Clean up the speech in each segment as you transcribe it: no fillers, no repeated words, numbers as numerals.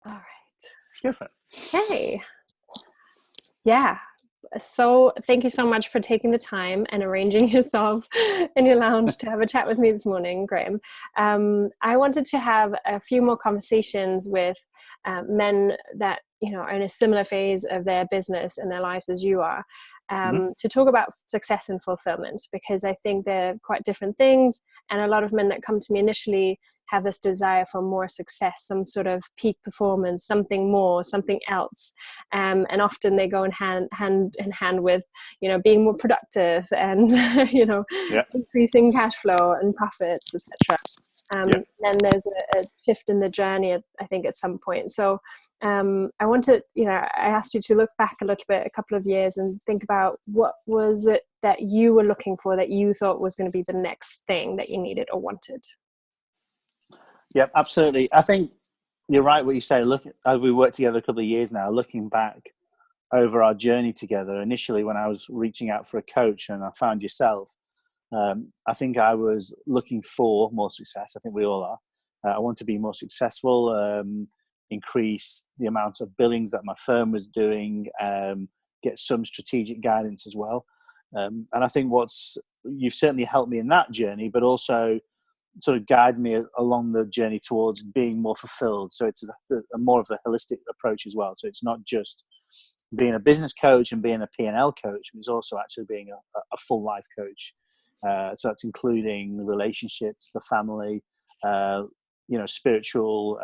All right. Go for it. Hey. Yeah. So thank you so much for taking the time and arranging yourself in your lounge to have a chat with me this morning, Graeme. I wanted to have a few more conversations with men that are in a similar phase of their business and their lives as you are, Hmm. to talk about success and fulfillment, because I think they're quite different things. And a lot of men that come to me initially have this desire for more success, some sort of peak performance, something more, something else. And often they go in hand in hand with being more productive and Yeah. increasing cash flow and profits, etc. Yeah. Then there's a shift in the journey, I think, at some point. So I wanted, I asked you to look back a little bit, a couple of years, and think about what was it that you were looking for, that you thought was going to be the next thing that you needed or wanted. Yeah, absolutely. I think you're right what you say. Look, as we worked together a couple of years now, looking back over our journey together, initially when I was reaching out for a coach and I found yourself, I think I was looking for more success. I think we all are. I want to be more successful, increase the amount of billings that my firm was doing, get some strategic guidance as well. And I think you've certainly helped me in that journey, but also sort of guide me along the journey towards being more fulfilled. So it's a more of a holistic approach as well. So it's not just being a business coach and being a P&L coach, but it's also actually being a full life coach. So that's including the relationships, the family, spiritual,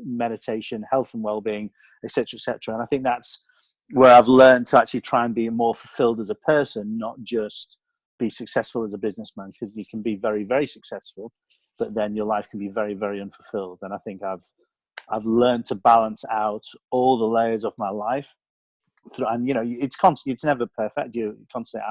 meditation, health and well-being, etc., etc. And I think that's where I've learned to actually try and be more fulfilled as a person, not just be successful as a businessman, because you can be very, very successful, but then your life can be very, very unfulfilled. And I think I've learned to balance out all the layers of my life. And it's constant. It's never perfect. You're constantly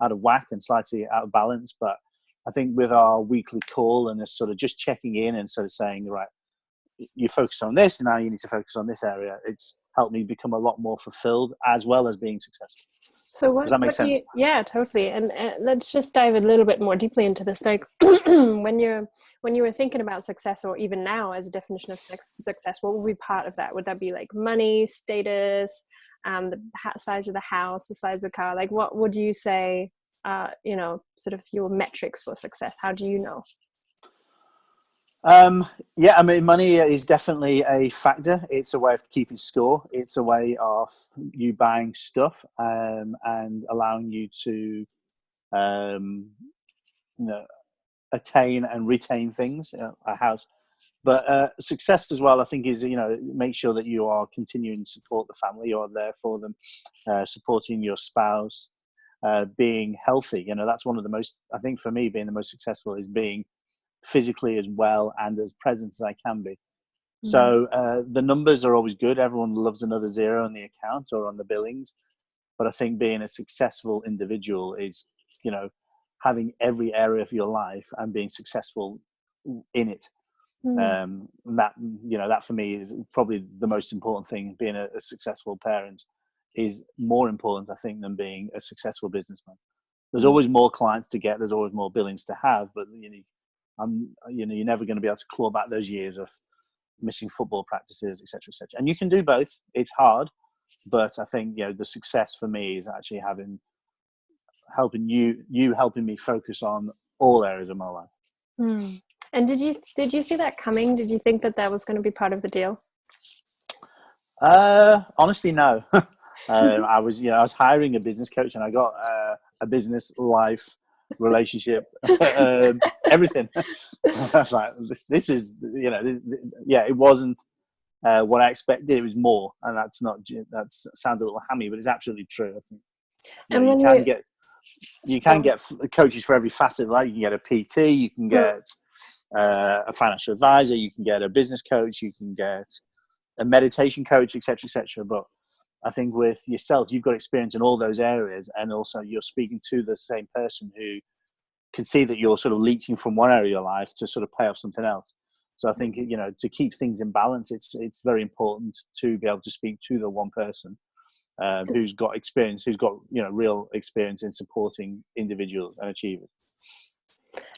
out of whack and slightly out of balance. But I think with our weekly call and this sort of just checking in and sort of saying, right, you focus on this, and now you need to focus on this area. It's helped me become a lot more fulfilled as well as being successful. So Does that make sense? yeah, totally. And let's just dive a little bit more deeply into this. Like when you were thinking about success, or even now as a definition of success, what would be part of that? Would that be like money, status, the size of the house, the size of the car? Like what would you say, sort of your metrics for success? How do you know? Yeah, I mean, money is definitely a factor. It's a way of keeping score. It's a way of you buying stuff, and allowing you to, um, you know, attain and retain things, a house. But success as well, I think, is, make sure that you are continuing to support the family, you're there for them, supporting your spouse, being healthy. That's one of the most, I think for me, being the most successful is being physically as well and as present as I can be. Mm. So the numbers are always good. Everyone loves another zero on the account or on the billings. But I think being a successful individual is, having every area of your life and being successful in it. Mm. That for me is probably the most important thing. Being a successful parent is more important, I think, than being a successful businessman. There's Mm. always more clients to get. There's always more billings to have, but you're never going to be able to claw back those years of missing football practices, etc., etc. And you can do both. It's hard, but I think the success for me is actually helping me focus on all areas of my life. Mm. And did you see that coming? Did you think that was going to be part of the deal? Honestly, no. I was hiring a business coach, and I got a business, life, relationship, everything. I was like, this is, yeah, it wasn't what I expected. It was more, and that sounds a little hammy, but it's absolutely true. I think And you when can you get go ahead. coaches for every facet. Like you can get a PT, you can get a financial advisor, you can get a business coach, you can get a meditation coach, etc., etc. But I think with yourself, you've got experience in all those areas, and also you're speaking to the same person who can see that you're sort of leeching from one area of your life to sort of pay off something else. So I think to keep things in balance, it's very important to be able to speak to the one person who's got experience, who's got real experience in supporting individuals and achievers.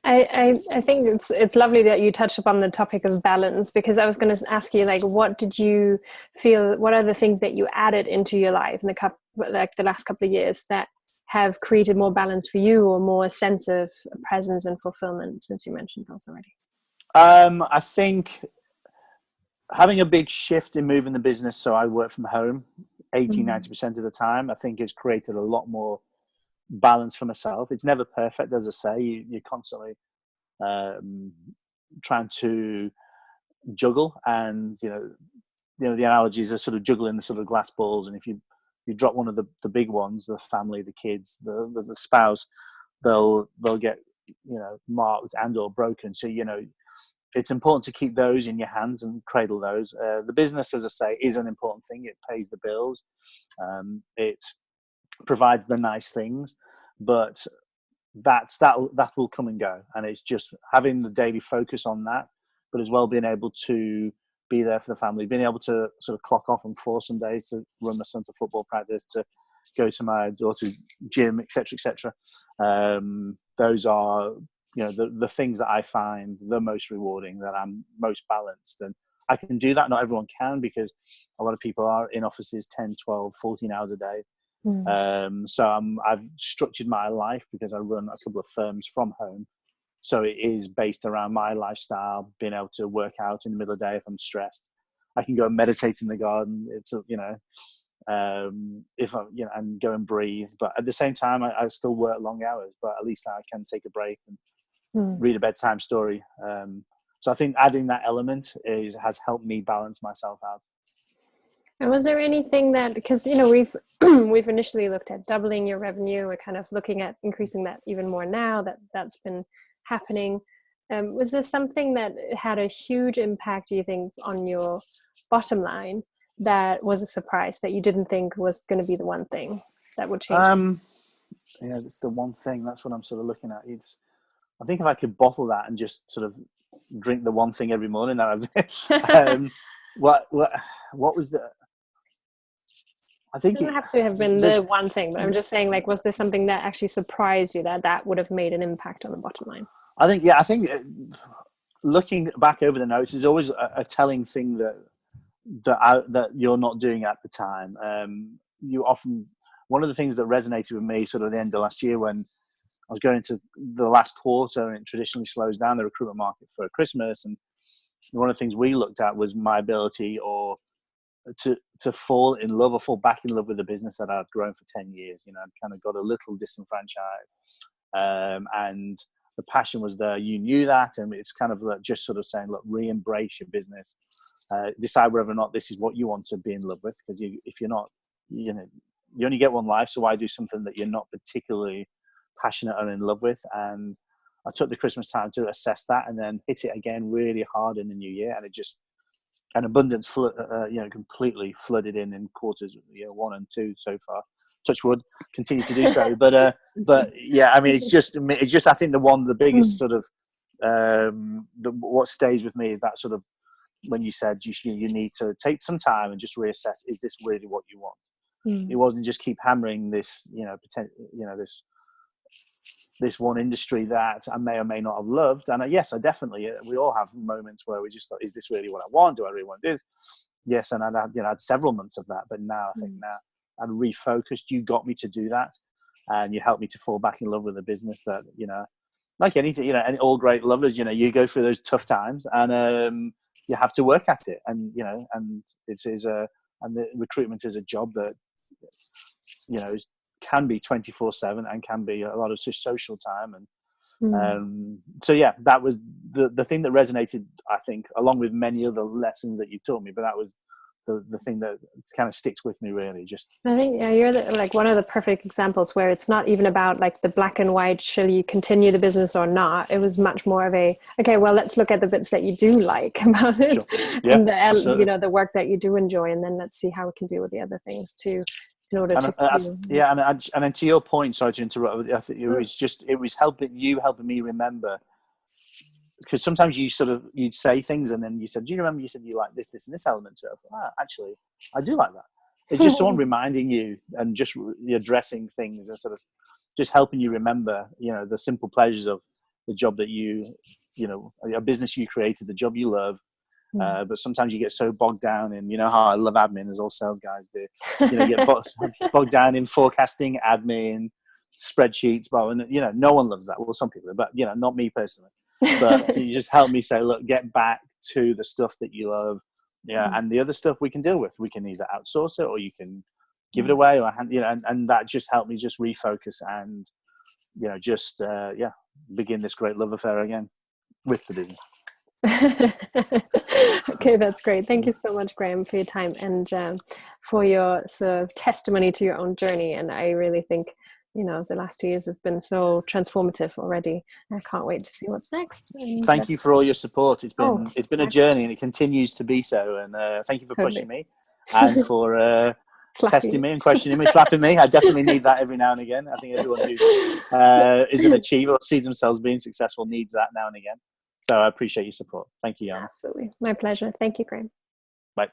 I think it's lovely that you touched upon the topic of balance, because I was going to ask you, like, what did you feel, what are the things that you added into your life in the last couple of years that have created more balance for you, or more sense of presence and fulfillment, since you mentioned those already? I think having a big shift in moving the business, so I work from home 80, Mm. 90% of the time, I think has created a lot more balance for myself. It's never perfect, as I say. You're constantly um, trying to juggle, and the analogies are sort of juggling the sort of glass balls, and if you drop one of the big ones, the family, the kids, the spouse, they'll get marked and or broken. So it's important to keep those in your hands and cradle those. The business, as I say, is an important thing. It pays the bills. It provides the nice things, but that will come and go, and it's just having the daily focus on that, but as well being able to be there for the family, being able to sort of clock off on 4 some days to run my son to football practice, to go to my daughter's gym, etc. Those are the things that I find the most rewarding, that I'm most balanced, and I can do that. Not everyone can, because a lot of people are in offices 10, 12, 14 hours a day. Mm. So I've structured my life, because I run a couple of firms from home. So it is based around my lifestyle, being able to work out in the middle of the day if I'm stressed. I can go and meditate in the garden. It's if I and go and breathe. But at the same time, I still work long hours. But at least I can take a break and Mm. read a bedtime story. So I think adding that element has helped me balance myself out. And was there anything that, because we've we've initially looked at doubling your revenue, we're kind of looking at increasing that even more now that that's been happening. Was there something that had a huge impact, do you think, on your bottom line, that was a surprise, that you didn't think was going to be the one thing that would change things? Yeah, that's the one thing. That's what I'm sort of looking at. I think if I could bottle that and just sort of drink the one thing every morning, that I've, what was the? I It think doesn't have to have been there's the one thing, but I'm just saying, like, was there something that actually surprised you that would have made an impact on the bottom line? I think looking back over the notes is always a telling thing that you're not doing at the time. You often, one of the things that resonated with me sort of at the end of last year, when I was going into the last quarter, and it traditionally slows down the recruitment market for Christmas, and one of the things we looked at was my ability or to fall in love or fall back in love with the business that I'd grown for 10 years. I'd kind of got a little disenfranchised, and the passion was there. You knew that, and it's kind of like just sort of saying, look, re-embrace your business, decide whether or not this is what you want to be in love with, because if you're not, you only get one life, so why do something that you're not particularly passionate and in love with? And I took the Christmas time to assess that, and then hit it again really hard in the new year, and it just an abundance completely flooded in quarters 1 and 2 so far. Touch wood, continue to do so. But yeah, I mean, it's just I think the biggest sort of what stays with me is that sort of, when you said you need to take some time and just reassess, is this really what you want? It wasn't just keep hammering this, this one industry that I may or may not have loved. And yes, I definitely, we all have moments where we just thought, is this really what I want? Do I really want to do this? Yes. And I had several months of that, but now I think now I'd refocused. You got me to do that, and you helped me to fall back in love with the business that, like anything, and all great lovers, you go through those tough times, and you have to work at it. And, and and the recruitment is a job that, can be 24/7 and can be a lot of social time. And so, yeah, that was the thing that resonated, I think, along with many other lessons that you taught me. But that was the thing that kind of sticks with me, really. Just, I think, yeah, you're like one of the perfect examples where it's not even about like the black and white, shall you continue the business or not? It was much more of a, okay, well, let's look at the bits that you do like about it, sure. Yeah, and absolutely. the work that you do enjoy, and then let's see how we can deal with the other things too, in order to And then to your point, sorry to interrupt, I think it was helping me remember, because sometimes you'd say things, and then you said, do you remember you said you like this and this element to it? I thought, actually, I do like that. It's just someone reminding you, and just addressing things, and sort of just helping you remember, the simple pleasures of the job that a business you created, the job you love. But sometimes you get so bogged down in, how I love admin, as all sales guys do. You get bogged down in forecasting, admin, spreadsheets. But no one loves that. Well, some people, but not me personally. But you just help me say, look, get back to the stuff that you love. Yeah, and the other stuff we can deal with. We can either outsource it, or you can give it away, or and that just helped me just refocus and just begin this great love affair again with the business. Okay, that's great. Thank you so much, Graeme, for your time and for your sort of testimony to your own journey. And I really think the last 2 years have been so transformative already. I can't wait to see what's next. And, thank you for all your support. It's been a journey, and it continues to be so. And thank you for pushing me and for testing me and questioning me, slapping me. I definitely need that every now and again. I think everyone who is an achiever or sees themselves being successful needs that now and again. So I appreciate your support. Thank you, Jana. Absolutely. My pleasure. Thank you, Graeme. Bye.